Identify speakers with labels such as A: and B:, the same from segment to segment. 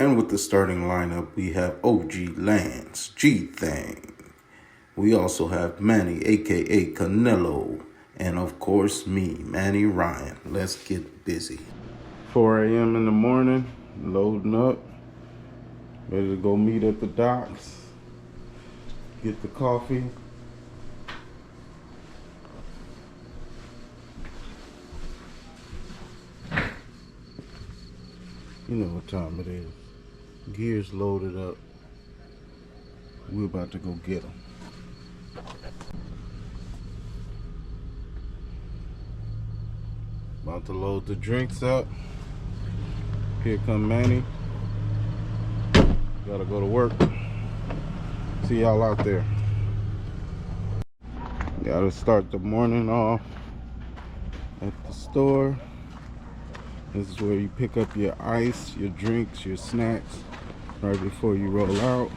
A: And with the starting lineup, we have OG Lance, G-Thing. We also have Manny, a.k.a. Canelo. And of course, me, Manny Ryan. Let's get busy. 4 a.m. in the morning, loading up. Ready to go meet at the docks. Get the coffee. You know what time it is. Gears loaded up. We're about to go get them. About to load the drinks up. Here come Manny. Gotta go to work. See y'all out there. Gotta start the morning off at the store. This is where you pick up your ice, your drinks, your snacks right before you roll out.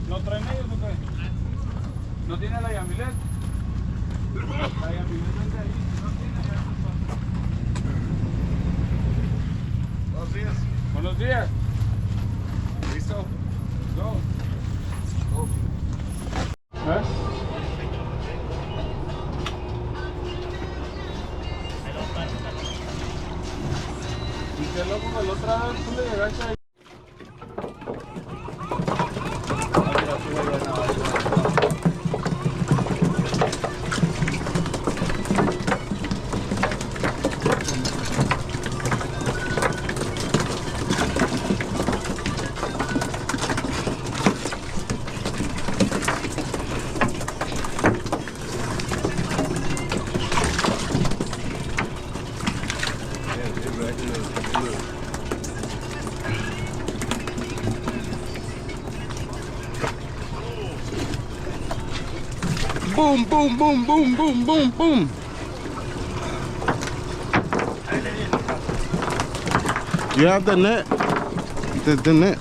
B: ¿No trae medios o qué? ¿No tiene la Yamilet? La Yamilet vende ahí. No tiene ya. Buenos días. Buenos días. ¿Listo? Go. ¿Eh? Y qué loco que la otra vez tú le llegaste ahí.
A: Boom, boom, boom, boom, boom, boom, boom. You have the net? The net.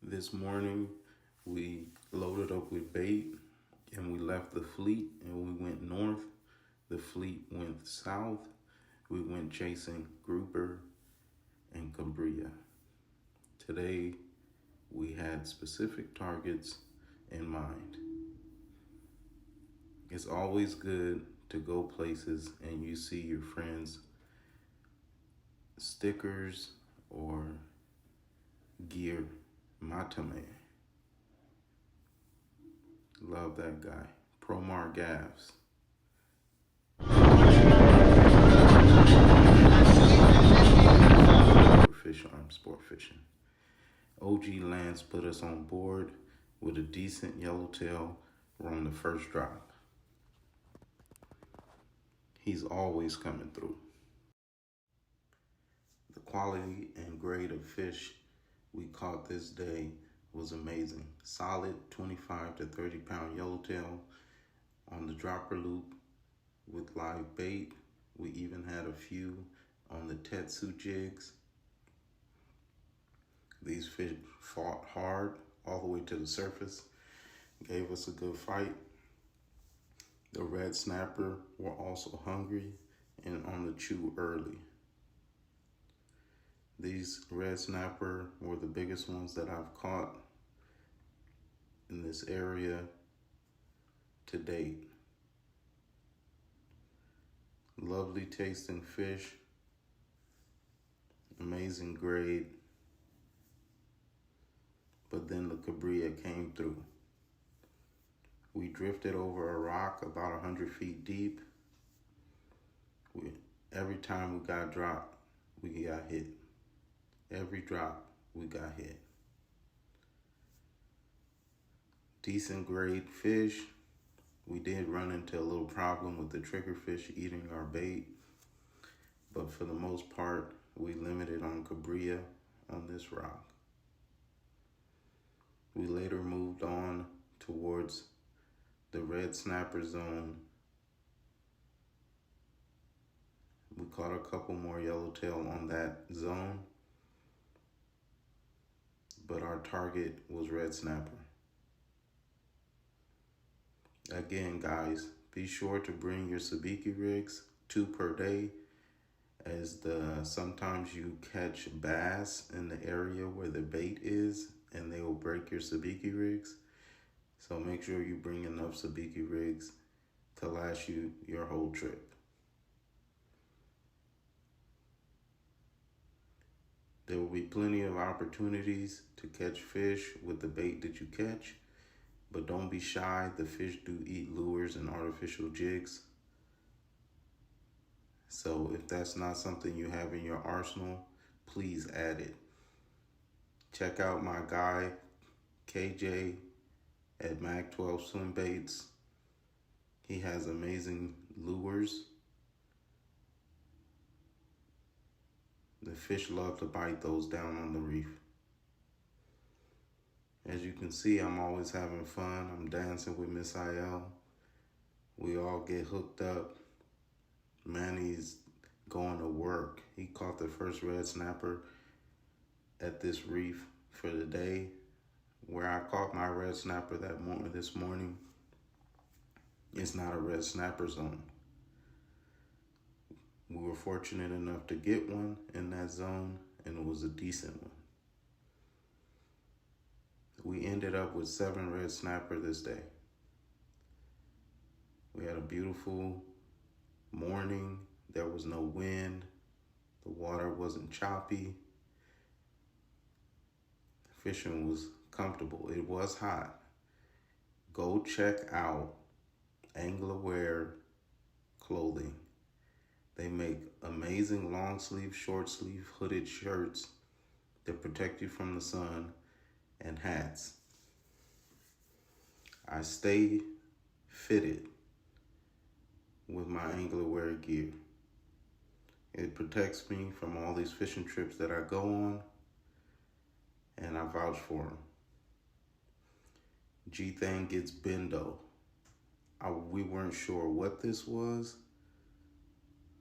A: This morning we loaded up with bait and we left the fleet and we went north the fleet went south. We went chasing grouper and cobria. Today, we had specific targets in mind. It's always good to go places and you see your friends' stickers or gear. Matame. Love that guy. Promar Gavs. Fisharmz Sport Fishing. OG Lance put us on board with a decent yellowtail. We're on the first drop. He's always coming through. The quality and grade of fish we caught this day was amazing. Solid 25 to 30 pound yellowtail on the dropper loop with live bait. We even had a few on the Tetsu jigs. These fish fought hard all the way to the surface, gave us a good fight. The red snapper were also hungry and on the chew early. These red snapper were the biggest ones that I've caught in this area to date. Lovely tasting fish, amazing grade. But then the cobria came through. We drifted over a rock about 100 feet deep. Every time we got dropped, we got hit. Every drop, we got hit. Decent grade fish. We did run into a little problem with the triggerfish eating our bait, but for the most part, we limited on cobria on this rock. We later moved on towards the red snapper zone. We caught a couple more yellowtail on that zone, but our target was red snapper. Again, guys, be sure to bring your sabiki rigs, 2 per day, as sometimes you catch bass in the area where the bait is and they will break your sabiki rigs. So make sure you bring enough sabiki rigs to last you your whole trip. There will be plenty of opportunities to catch fish with the bait that you catch, but don't be shy. The fish do eat lures and artificial jigs. So if that's not something you have in your arsenal, please add it. Check out my guy, KJ, at Mag 12 Swim Baits. He has amazing lures. The fish love to bite those down on the reef. As you can see, I'm always having fun. I'm dancing with Miss IL. We all get hooked up. Manny's going to work. He caught the first red snapper at this reef for the day. Where I caught my red snapper this morning, it's not a red snapper zone. We were fortunate enough to get one in that zone, and it was a decent one. We ended up with 7 red snapper this day. We had a beautiful morning. There was no wind. The water wasn't choppy. Fishing was comfortable. It was hot. Go check out Anglerwear clothing. They make amazing long sleeve, short sleeve, hooded shirts that protect you from the sun and hats. I stay fitted with my Anglerwear gear. It protects me from all these fishing trips that I go on, and I vouch for them. G-Thang gets bendo. We weren't sure what this was,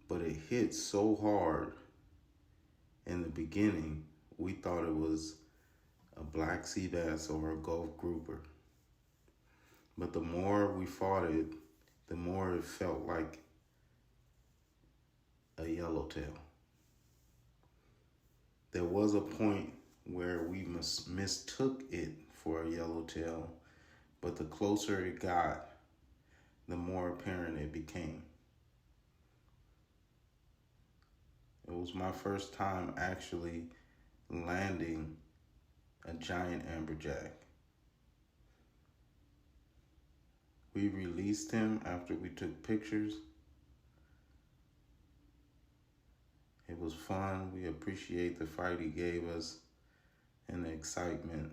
A: but it hit so hard in the beginning, we thought it was a black sea bass or a Gulf grouper. But the more we fought it, the more it felt like yellowtail. There was a point where we mistook it for a yellowtail, but the closer it got, the more apparent it became. It was my first time actually landing a giant amberjack. We released him after we took pictures. It was fun. We appreciate the fight he gave us and the excitement.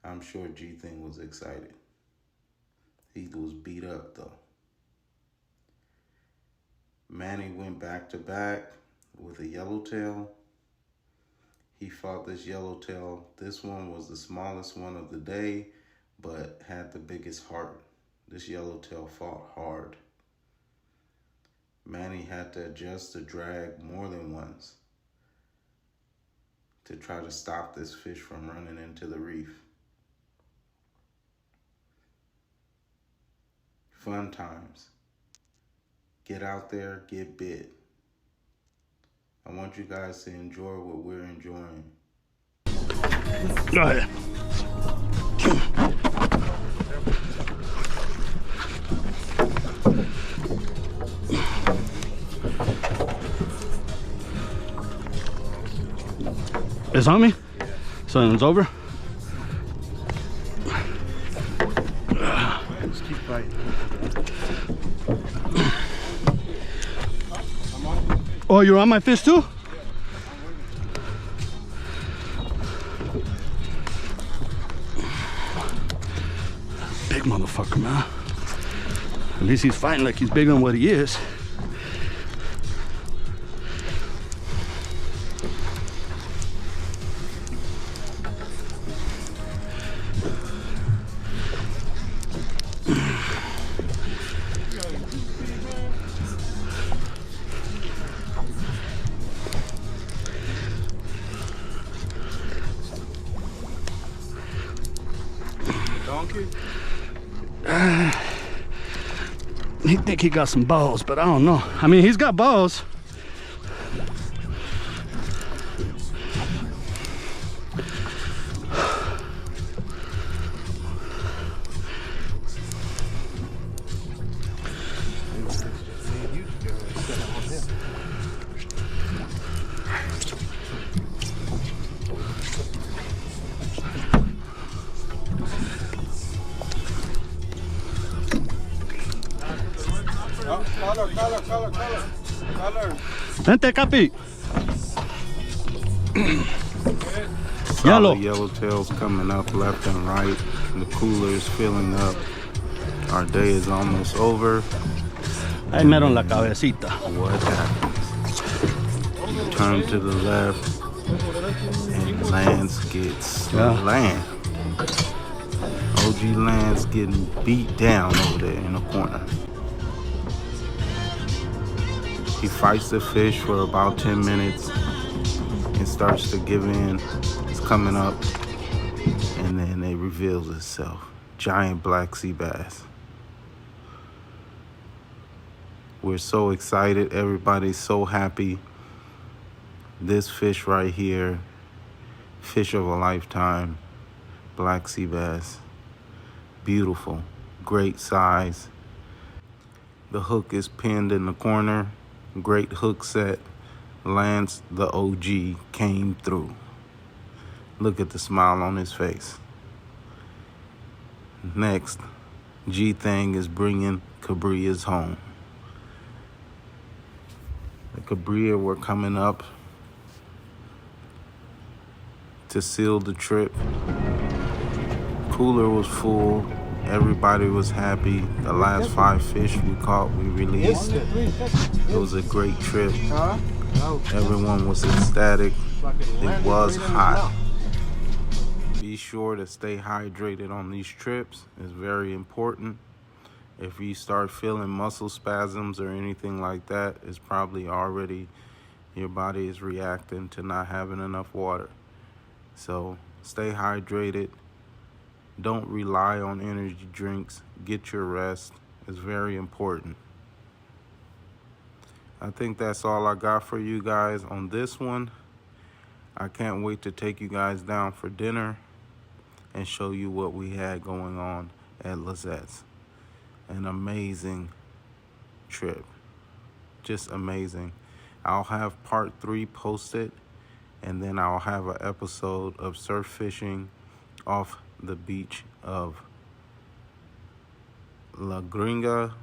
A: I'm sure G-Thing was excited. He was beat up though. Manny went back to back with a yellowtail. He fought this yellowtail. This one was the smallest one of the day, but had the biggest heart. This yellowtail fought hard. Manny had to adjust the drag more than once to try to stop this fish from running into the reef. Fun times. Get out there, get bit. I want you guys to enjoy what we're enjoying.
C: Go ahead. It's on me? So it's over?
D: Just keep fighting.
C: Oh, you're on my fish too? Big motherfucker, man. At least he's fighting like he's bigger than what he is.
B: Donkey?
C: He think he got some balls, but I don't know. I mean, he's got balls.
B: Color.
C: Vente, Capi.
A: Yellow.
C: Yellow.
A: Yellowtails coming up left and right. The cooler is filling up. Our day is almost over.
C: Ahí mero en la cabecita.
A: What happens? Turn to the left and Lance gets land. OG Lance getting beat down over there in the corner. He fights the fish for about 10 minutes and starts to give in. It's coming up, and then it reveals itself. Giant black sea bass. We're so excited. Everybody's so happy. This fish right here, fish of a lifetime, black sea bass. Beautiful, great size. The hook is pinned in the corner. Great hook set. Lance, the OG, came through. Look at the smile on his face. Next, G-Thing is bringing Cabrias home. The Cabria were coming up to seal the trip. Cooler was full. Everybody was happy. The last 5 fish we caught, we released. It was a great trip. Everyone was ecstatic. It was hot. Be sure to stay hydrated on these trips. It's very important. If you start feeling muscle spasms or anything like that, it's probably already your body is reacting to not having enough water. So stay hydrated. Don't rely on energy drinks. Get your rest. It's very important. I think that's all I got for you guys on this one. I can't wait to take you guys down for dinner and show you what we had going on at Lizette's. An amazing trip. Just amazing. I'll have part 3 posted, and then I'll have an episode of surf fishing off the beach of La Gringa,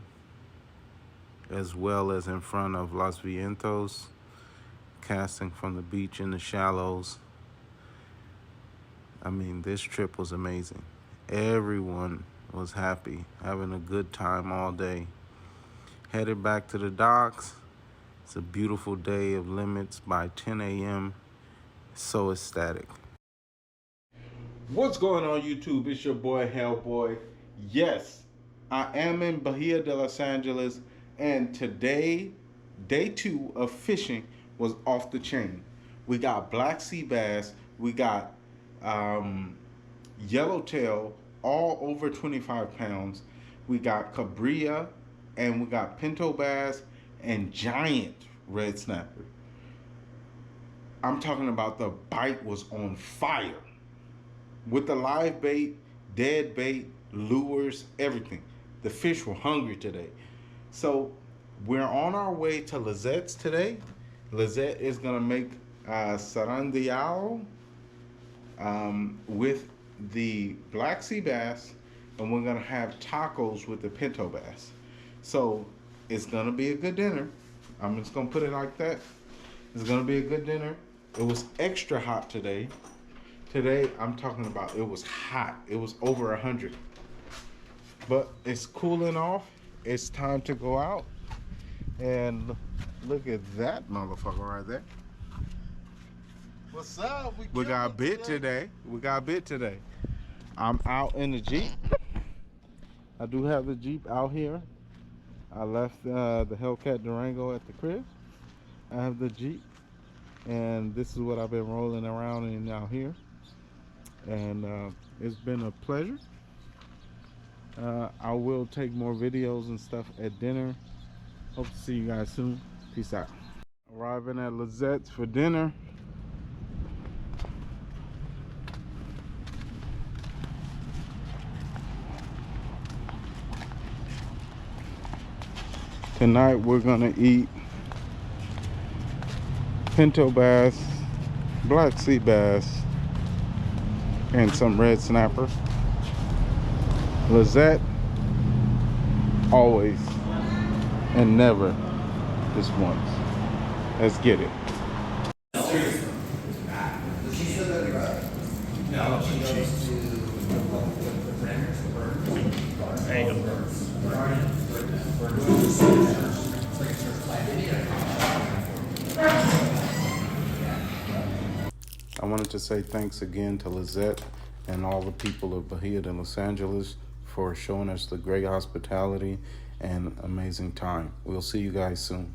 A: as well as in front of Los Vientos, casting from the beach in the shallows. I mean, this trip was amazing. Everyone was happy, having a good time all day. Headed back to the docks. It's a beautiful day of limits by 10 a.m. So ecstatic. What's going on, YouTube? It's your boy Hellboy. Yes, I am in Bahia de Los Angeles, and today, day 2 of fishing was off the chain. We got black sea bass, we got yellowtail, all over 25 pounds. We got cabrilla, and we got pinto bass and giant red snapper. I'm talking about the bite was on fire. With the live bait, dead bait, lures, everything. The fish were hungry today. So we're on our way to Lizette's today. Lizette is gonna make sarandillado with the black sea bass, and we're gonna have tacos with the pinto bass. So it's gonna be a good dinner. I'm just gonna put it like that. It's gonna be a good dinner. It was extra hot today. Today, I'm talking about, it was hot. It was over 100. But it's cooling off. It's time to go out. And look at that motherfucker right there.
B: What's up?
A: We got bit today. We got bit today. I'm out in the Jeep. I do have the Jeep out here. I left the Hellcat Durango at the crib. I have the Jeep. And this is what I've been rolling around in out here. And it's been a pleasure. I will take more videos and stuff at dinner. Hope to see you guys soon. Peace out. Arriving at Lizette's for dinner. Tonight we're gonna eat pinto bass, black sea bass, and some red snapper. Lizette, always and never just once. Let's get it. I wanted to say thanks again to Lizette and all the people of Bahia de Los Angeles for showing us the great hospitality and amazing time. We'll see you guys soon.